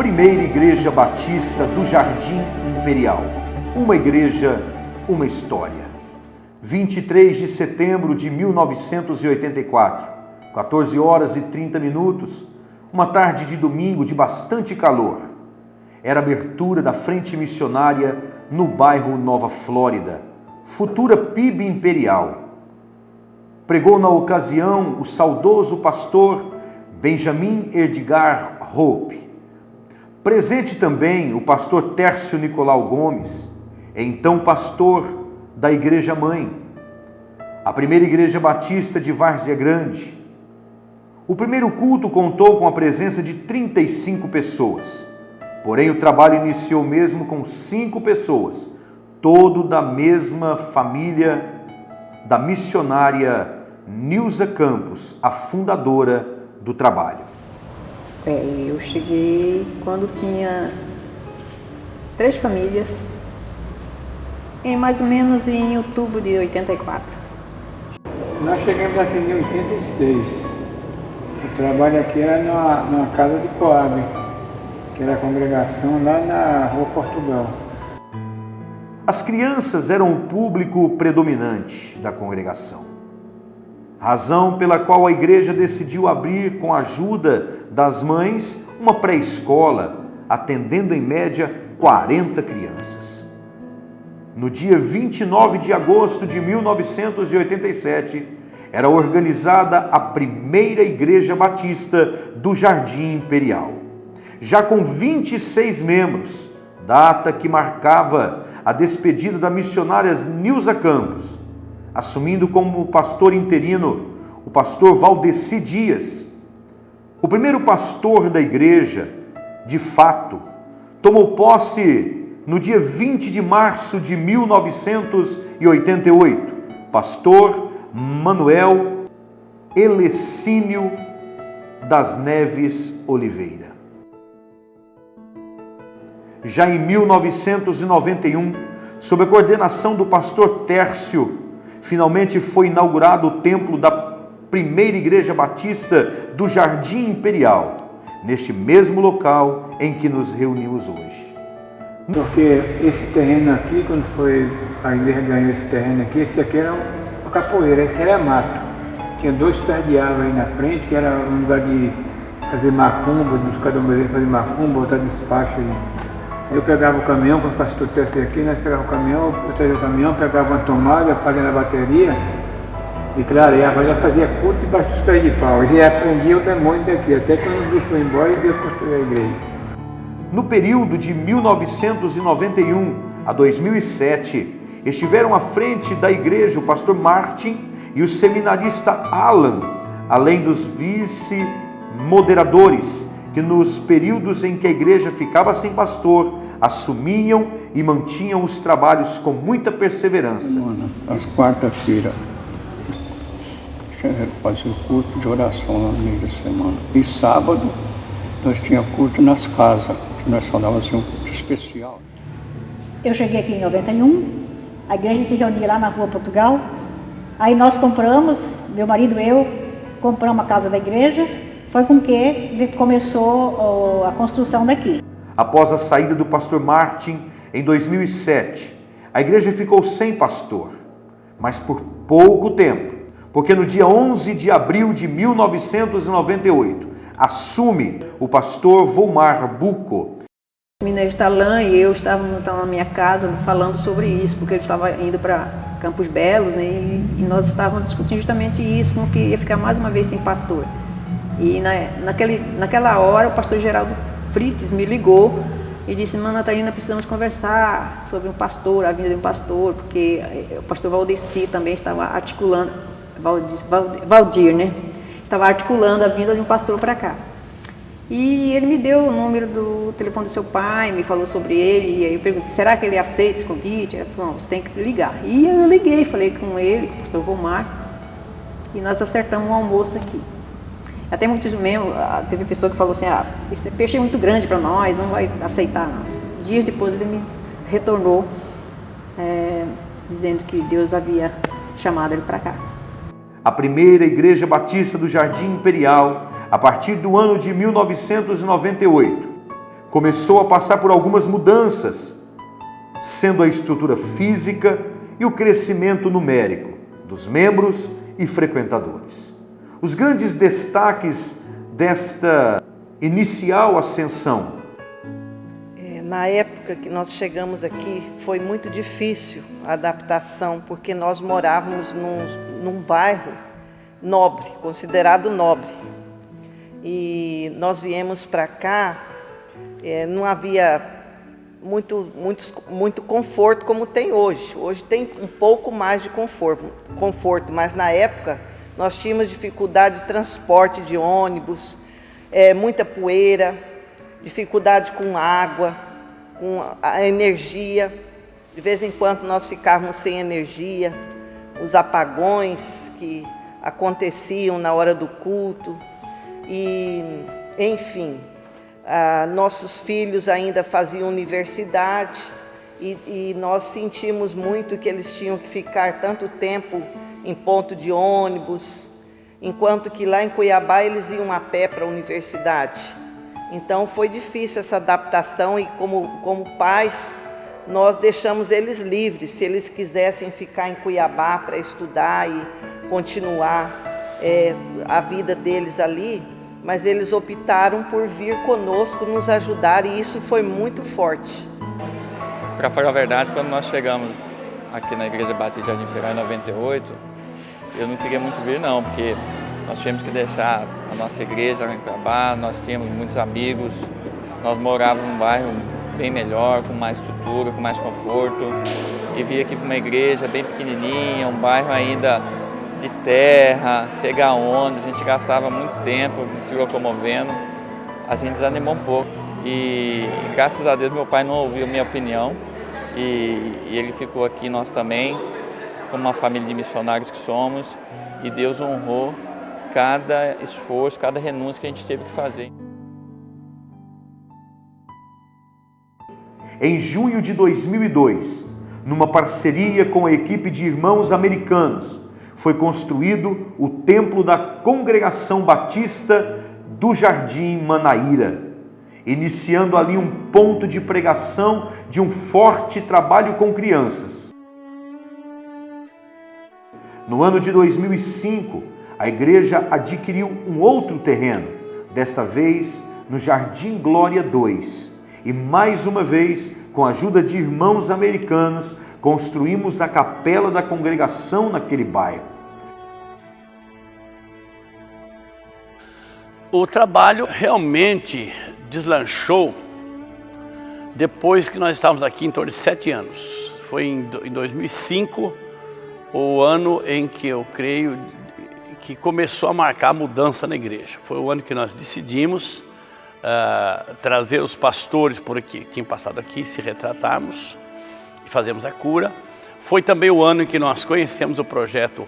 primeira igreja batista do Jardim Imperial. Uma igreja, uma história. 23 de setembro de 1984, 14 horas e 30 minutos, uma tarde de domingo de bastante calor. Era a abertura da frente missionária no bairro Nova Flórida, futura PIB Imperial. Pregou na ocasião o saudoso pastor Benjamin Edgar Hope. Presente também o pastor Tércio Nicolau Gomes, então pastor da Igreja Mãe, a primeira igreja batista de Várzea Grande. O primeiro culto contou com a presença de 35 pessoas, porém o trabalho iniciou mesmo com 5 pessoas, todo da mesma família da missionária Nilza Campos, a fundadora do trabalho. Eu cheguei quando tinha 3 famílias, mais ou menos em outubro de 84. Nós chegamos aqui em 86. O trabalho aqui era numa casa de Coab, que era a congregação lá na Rua Portugal. As crianças eram o público predominante da congregação, razão pela qual a igreja decidiu abrir, com a ajuda das mães, uma pré-escola, atendendo em média 40 crianças. No dia 29 de agosto de 1987, era organizada a primeira igreja batista do Jardim Imperial, já com 26 membros, data que marcava a despedida da missionária Nilza Campos, assumindo como pastor interino o pastor Valdeci Dias. O primeiro pastor da igreja, de fato, tomou posse no dia 20 de março de 1988, pastor Manuel Elecínio das Neves Oliveira. Já em 1991, sob a coordenação do pastor Tércio, finalmente foi inaugurado o templo da primeira igreja batista do Jardim Imperial, neste mesmo local em que nos reunimos hoje. Porque esse terreno aqui, quando a igreja ganhou esse terreno aqui, esse aqui era uma capoeira, esse era mato. Tinha 2 pés de árvore aí na frente, que era um lugar de fazer macumba, dos cadomeiros fazer macumba, botar despacho aí. Eu pegava o caminhão, quando o pastor Tércio aqui, nós pegávamos o caminhão, eu trazia o caminhão, pegava uma tomada, fazia a bateria e clareava, já fazia culto debaixo dos pés de pau. E aprendia o demônio daqui, até quando o bicho foi embora e veio construir a igreja. No período de 1991 a 2007, estiveram à frente da igreja o pastor Martin e o seminarista Alan, além dos vice-moderadores, que nos períodos em que a igreja ficava sem pastor, assumiam e mantinham os trabalhos com muita perseverança. Às quarta-feiras, fazia o culto de oração lá no meio da semana. E sábado, nós tínhamos culto nas casas, que nós falávamos assim, um culto especial. Eu cheguei aqui em 91, a igreja se reunia lá na Rua Portugal. Aí nós compramos, meu marido e eu, compramos a casa da igreja. Foi com que começou a construção daqui. Após a saída do pastor Martin, em 2007, a igreja ficou sem pastor, mas por pouco tempo, porque no dia 11 de abril de 1998, assume o pastor Volmar Buco. O ministro Talan e eu estávamos na minha casa falando sobre isso, porque ele estava indo para Campos Belos, né, e nós estávamos discutindo justamente isso, como que ia ficar mais uma vez sem pastor. E naquela hora o pastor Geraldo Frites me ligou e disse: "Irmã Natalina, precisamos conversar sobre um pastor, a vinda de um pastor", porque o pastor Valdeci também estava articulando, Valdir, né? Estava articulando a vinda de um pastor para cá. E ele me deu o número do telefone do seu pai, me falou sobre ele, e aí eu perguntei: será que ele aceita esse convite? Ele falou: "Não, você tem que ligar". E eu liguei, falei com ele, com o pastor Volmar, e nós acertamos um almoço aqui. Até muitos membros, teve pessoa que falou assim: esse peixe é muito grande para nós, não vai aceitar não. Dias depois ele me retornou, dizendo que Deus havia chamado ele para cá. A primeira igreja batista do Jardim Imperial, a partir do ano de 1998, começou a passar por algumas mudanças, sendo a estrutura física e o crescimento numérico dos membros e frequentadores. Os grandes destaques desta inicial ascensão. Na época que nós chegamos aqui, foi muito difícil a adaptação, porque nós morávamos num bairro nobre, considerado nobre. E nós viemos para cá, não havia muito conforto como tem hoje. Hoje tem um pouco mais de conforto, mas na época nós tínhamos dificuldade de transporte de ônibus, muita poeira, dificuldade com água, com a energia. De vez em quando nós ficávamos sem energia, os apagões que aconteciam na hora do culto. E, enfim, nossos filhos ainda faziam universidade e nós sentimos muito que eles tinham que ficar tanto tempo em ponto de ônibus, enquanto que lá em Cuiabá eles iam a pé para a universidade. Então foi difícil essa adaptação e como pais nós deixamos eles livres, se eles quisessem ficar em Cuiabá para estudar e continuar a vida deles ali, mas eles optaram por vir conosco nos ajudar e isso foi muito forte. Para falar a verdade, quando nós chegamos aqui na Igreja Batista Jardim Peral em 98, eu não queria muito vir não, porque nós tínhamos que deixar a nossa igreja lá em Cuiabá, nós tínhamos muitos amigos, nós morávamos num bairro bem melhor, com mais estrutura, com mais conforto, e vir aqui para uma igreja bem pequenininha, um bairro ainda de terra, pegar ônibus, a gente gastava muito tempo se locomovendo, a gente desanimou um pouco. E graças a Deus meu pai não ouviu a minha opinião e ele ficou aqui, nós também, como uma família de missionários que somos, e Deus honrou cada esforço, cada renúncia que a gente teve que fazer. Em junho de 2002, numa parceria com a equipe de irmãos americanos, foi construído o Templo da Congregação Batista do Jardim Manaíra, iniciando ali um ponto de pregação de um forte trabalho com crianças. No ano de 2005, a igreja adquiriu um outro terreno, desta vez no Jardim Glória 2, e mais uma vez, com a ajuda de irmãos americanos, construímos a capela da congregação naquele bairro. O trabalho realmente deslanchou depois que nós estávamos aqui em torno de 7 anos. Foi em 2005, o ano em que eu creio que começou a marcar a mudança na igreja. Foi o ano que nós decidimos trazer os pastores por aqui, que tinham passado aqui, se retratarmos e fazermos a cura. Foi também o ano em que nós conhecemos o projeto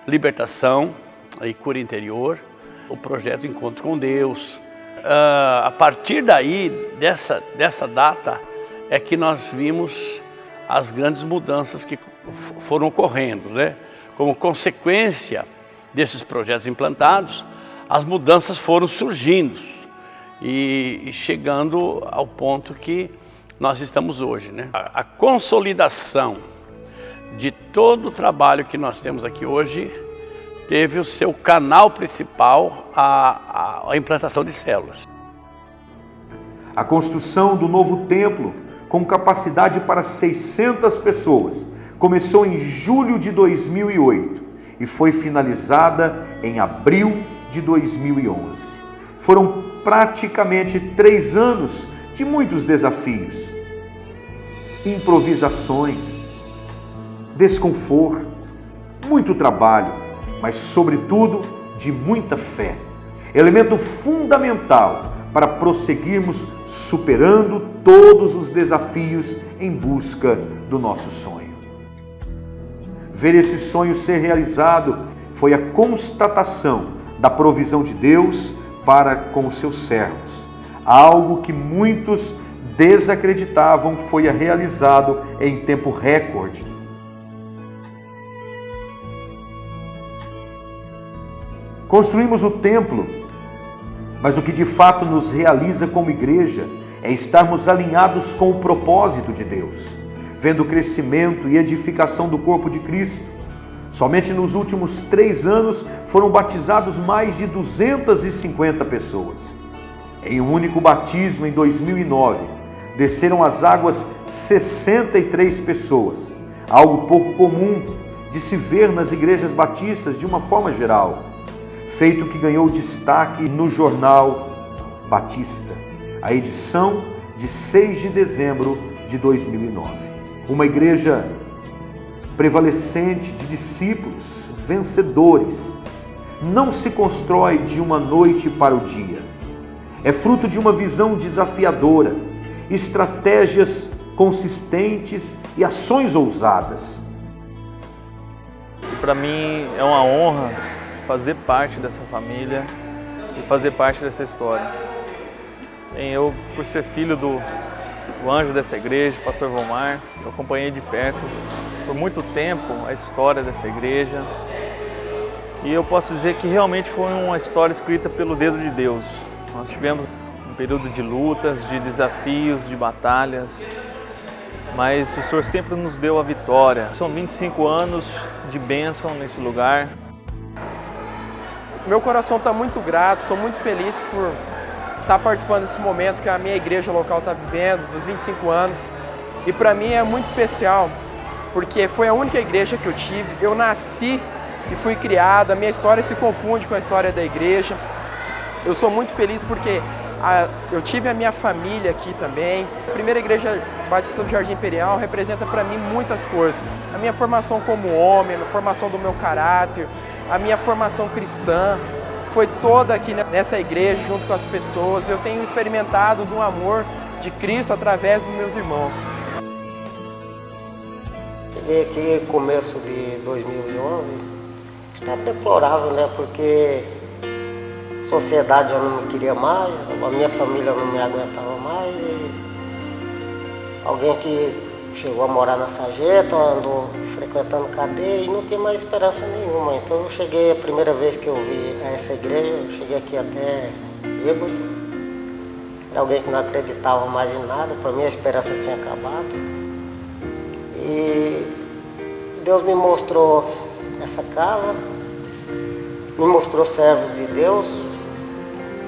Libertação e Cura Interior, o projeto Encontro com Deus. A partir daí, dessa data, é que nós vimos as grandes mudanças que foram ocorrendo, né? Como consequência desses projetos implantados, as mudanças foram surgindo e chegando ao ponto que nós estamos hoje, né? A consolidação de todo o trabalho que nós temos aqui hoje teve o seu canal principal a implantação de células. A construção do novo templo, com capacidade para 600 pessoas, começou em julho de 2008 e foi finalizada em abril de 2011. Foram praticamente 3 anos de muitos desafios, improvisações, desconforto, muito trabalho, mas sobretudo de muita fé. Elemento fundamental para prosseguirmos superando todos os desafios em busca do nosso sonho. Ver esse sonho ser realizado foi a constatação da provisão de Deus para com os seus servos. Algo que muitos desacreditavam foi realizado em tempo recorde. Construímos o templo, mas o que de fato nos realiza como igreja é estarmos alinhados com o propósito de Deus, vendo o crescimento e edificação do corpo de Cristo. Somente nos últimos 3 anos foram batizados mais de 250 pessoas. Em um único batismo, em 2009, desceram as águas 63 pessoas, algo pouco comum de se ver nas igrejas batistas de uma forma geral, feito que ganhou destaque no jornal Batista, a edição de 6 de dezembro de 2009. Uma igreja prevalecente de discípulos, vencedores, não se constrói de uma noite para o dia. É fruto de uma visão desafiadora, estratégias consistentes e ações ousadas. Para mim é uma honra fazer parte dessa família e fazer parte dessa história. Eu, por ser filho do anjo dessa igreja, pastor Vomar, eu acompanhei de perto por muito tempo a história dessa igreja e eu posso dizer que realmente foi uma história escrita pelo dedo de Deus. Nós tivemos um período de lutas, de desafios, de batalhas, mas o Senhor sempre nos deu a vitória. São 25 anos de bênção nesse lugar. Meu coração está muito grato, sou muito feliz por estar participando desse momento que a minha igreja local está vivendo, dos 25 anos. E para mim é muito especial, porque foi a única igreja que eu tive. Eu nasci e fui criado, a minha história se confunde com a história da igreja. Eu sou muito feliz porque eu tive a minha família aqui também. A primeira igreja batista do Jardim Imperial representa para mim muitas coisas. A minha formação como homem, a formação do meu caráter, a minha formação cristã, foi toda aqui nessa igreja, junto com as pessoas. Eu tenho experimentado do amor de Cristo através dos meus irmãos. Cheguei aqui no começo de 2011, estado deplorável, né? Porque a sociedade já não me queria mais, a minha família não me aguentava mais. E alguém que chegou a morar na Sarjeta, andou frequentando cadeia e não tinha mais esperança nenhuma. Então eu cheguei, a primeira vez que eu vi essa igreja, eu cheguei aqui até bêbado. Era alguém que não acreditava mais em nada, para mim a esperança tinha acabado. E Deus me mostrou essa casa, me mostrou servos de Deus,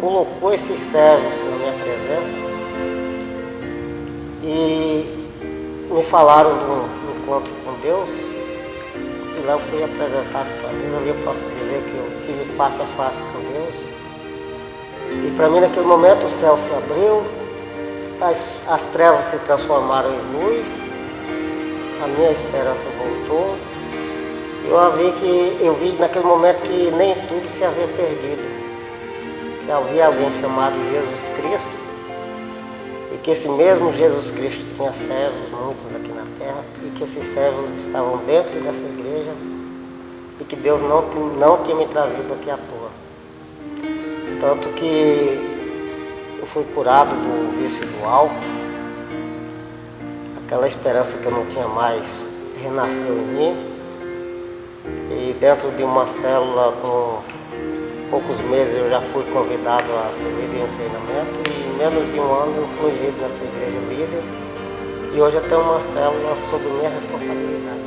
colocou esses servos na minha presença e me falaram do encontro com Deus, e lá eu fui apresentado para Deus. Ali eu posso dizer que eu tive face a face com Deus. E para mim naquele momento o céu se abriu, as trevas se transformaram em luz, a minha esperança voltou. Eu vi naquele momento que nem tudo se havia perdido. Eu vi alguém chamado Jesus Cristo, e que esse mesmo Jesus Cristo tinha servos, muitos aqui na terra, e que esses servos estavam dentro dessa igreja, e que Deus não tinha me trazido aqui à toa. Tanto que eu fui curado do vício do álcool, aquela esperança que eu não tinha mais renasceu em mim, e dentro de uma célula com poucos meses eu já fui convidado a ser líder em treinamento, e em menos de um ano eu fui ungido nessa igreja líder, e hoje eu tenho uma célula sob minha responsabilidade.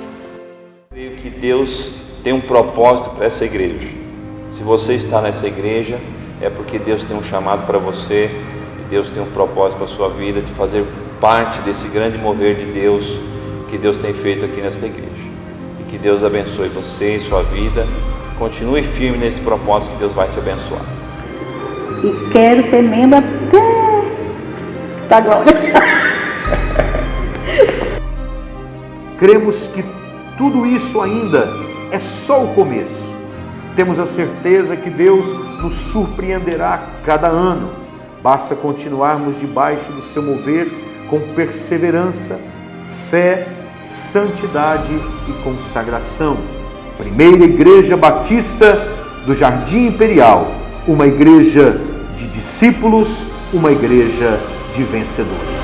Creio que Deus tem um propósito para essa igreja. Se você está nessa igreja, é porque Deus tem um chamado para você, e Deus tem um propósito para a sua vida, de fazer parte desse grande mover de Deus que Deus tem feito aqui nesta igreja. E que Deus abençoe você e sua vida. Continue firme nesse propósito que Deus vai te abençoar. E quero ser membro até da glória. Cremos que tudo isso ainda é só o começo. Temos a certeza que Deus nos surpreenderá cada ano. Basta continuarmos debaixo do seu mover com perseverança, fé, santidade e consagração. Primeira Igreja Batista do Jardim Imperial, uma igreja de discípulos, uma igreja de vencedores.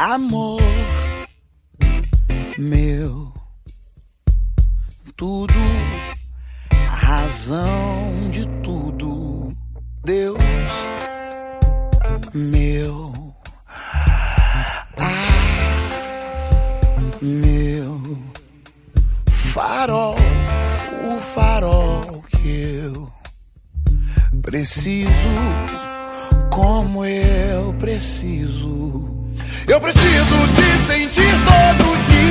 amor meu, tudo, a razão de tudo, Deus meu, meu farol, o farol que eu preciso, como eu preciso te sentir todo dia.